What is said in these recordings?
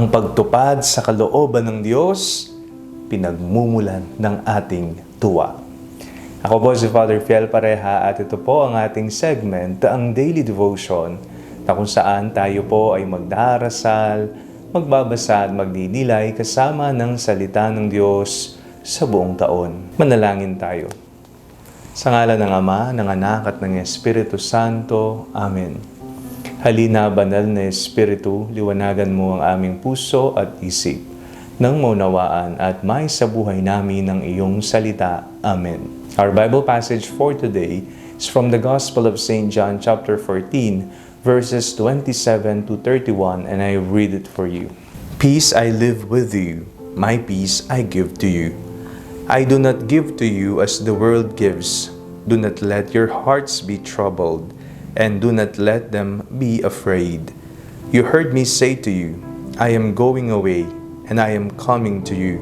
Ang pagtupad sa kalooban ng Diyos, pinagmumulan ng ating tuwa. Ako po si Father Fiel Pareha at ito po ang ating segment, ang Daily Devotion, na kung saan tayo po ay magdarasal, magbabasa at magdidilay kasama ng salita ng Diyos sa buong taon. Manalangin tayo. Sa ngalan ng Ama, ng Anak at ng Espiritu Santo. Amen. Halina, banal na Espiritu, liwanagan mo ang aming puso at isip, nang maunawaan at may sa buhay namin ng iyong salita. Amen. Our Bible passage for today is from the Gospel of St. John chapter 14, verses 27 to 31, and I read it for you. Peace I live with you, my peace I give to you. I do not give to you as the world gives. Do not let your hearts be troubled, and do not let them be afraid. You heard me say to you, I am going away, and I am coming to you.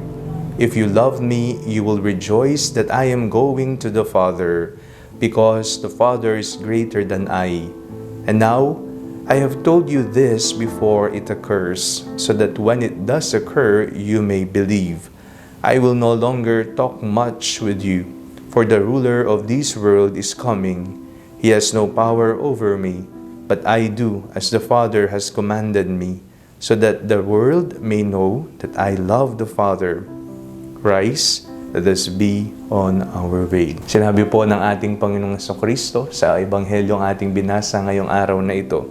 If you love me, you will rejoice that I am going to the Father, because the Father is greater than I. And now, I have told you this before it occurs, so that when it does occur, you may believe. I will no longer talk much with you, for the ruler of this world is coming. He has no power over me, but I do as the Father has commanded me, so that the world may know that I love the Father. Rise, let us be on our way. Sinabi po ng ating Panginoong Jesucristo sa Ebanghelyong ating binasa ngayong araw na ito,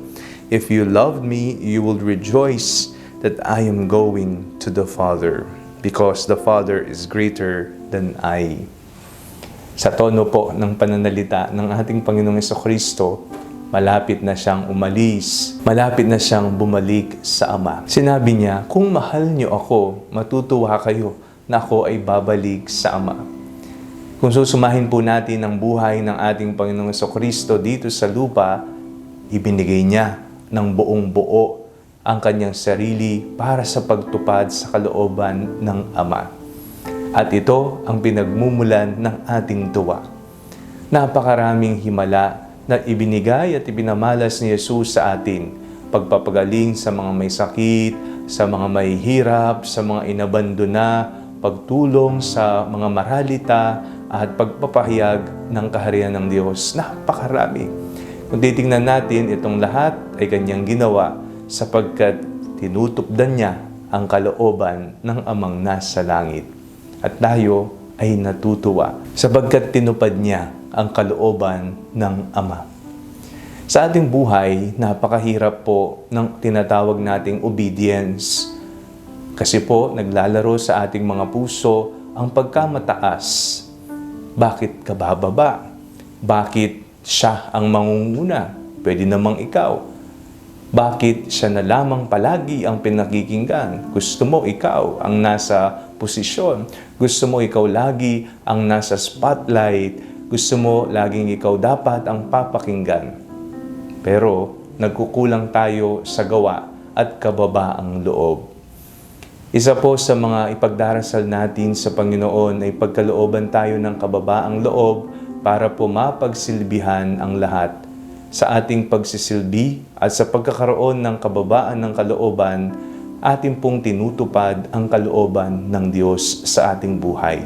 If you love me, you will rejoice that I am going to the Father, because the Father is greater than I. Sa tono po ng pananalita ng ating Panginoong Jesucristo, malapit na siyang umalis, malapit na siyang bumalik sa Ama. Sinabi niya, kung mahal niyo ako, matutuwa kayo na ako ay babalik sa Ama. Kung susumahin po natin ang buhay ng ating Panginoong Jesucristo dito sa lupa, ibinigay niya ng buong buo ang kanyang sarili para sa pagtupad sa kalooban ng Ama. At ito ang pinagmumulan ng ating tuwa. Napakaraming himala na ibinigay at ipinamalas ni Jesus sa atin. Pagpapagaling sa mga may sakit, sa mga may hirap, sa mga inabandona, pagtulong sa mga maralita, at pagpapahayag ng kaharian ng Diyos. Napakarami. Kung titingnan natin, itong lahat ay kanyang ginawa sapagkat tinutupdan niya ang kalooban ng Amang nasa langit. At tayo ay natutuwa sapagkat tinupad niya ang kalooban ng Ama. Sa ating buhay, napakahirap po ng tinatawag nating obedience. Kasi po, naglalaro sa ating mga puso ang pagkamataas. Bakit ka bababa? Bakit siya ang mangunguna? Pwede namang ikaw. Bakit siya na lamang palagi ang pinakikinggan? Gusto mo ikaw ang nasa posisyon. Gusto mo ikaw lagi ang nasa spotlight. Gusto mo laging ikaw dapat ang papakinggan. Pero nagkukulang tayo sa gawa at kababaang loob. Isa po sa mga ipagdarasal natin sa Panginoon ay pagkalooban tayo ng kababaang loob para po mapagsilbihan ang lahat. Sa ating pagsisilbi at sa pagkakaroon ng kababaan ng kalooban, ating pong tinutupad ang kalooban ng Diyos sa ating buhay.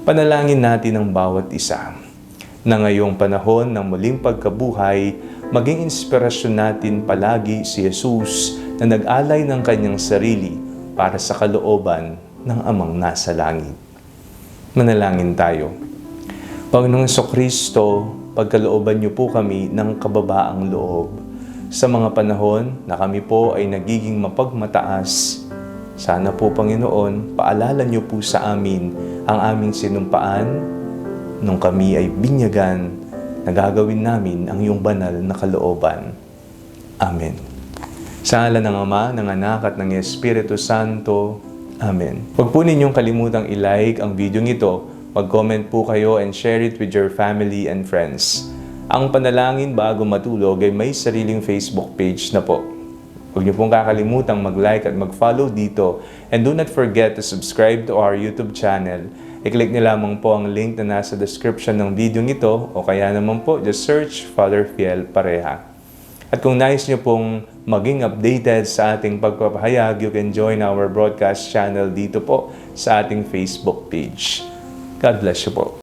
Panalangin natin ang bawat isa na ngayong panahon ng muling pagkabuhay, maging inspirasyon natin palagi si Jesus na nag-alay ng kanyang sarili para sa kalooban ng Amang nasa langit. Manalangin tayo. Panginoong Jesucristo, pagkalooban niyo po kami ng kababaang loob. Sa mga panahon na kami po ay nagiging mapagmataas, sana po Panginoon, paalala niyo po sa amin ang aming sinumpaan nung kami ay binyagan na gagawin namin ang iyong banal na kalooban. Amen. Sa ngalan ng Ama, ng Anak at ng Espiritu Santo. Amen. Huwag po ninyong kalimutang i-like ang video ito. Mag-comment po kayo and share it with your family and friends. Ang Panalangin Bago Matulog ay may sariling Facebook page na po. Huwag niyo pong kakalimutang mag-like at mag-follow dito. And do not forget to subscribe to our YouTube channel. I-click niyo lamang po ang link na nasa description ng video nito o kaya naman po just search Father Fiel Pareha. At kung nais nyo pong maging updated sa ating pagpapahayag, you can join our broadcast channel dito po sa ating Facebook page. God bless you po.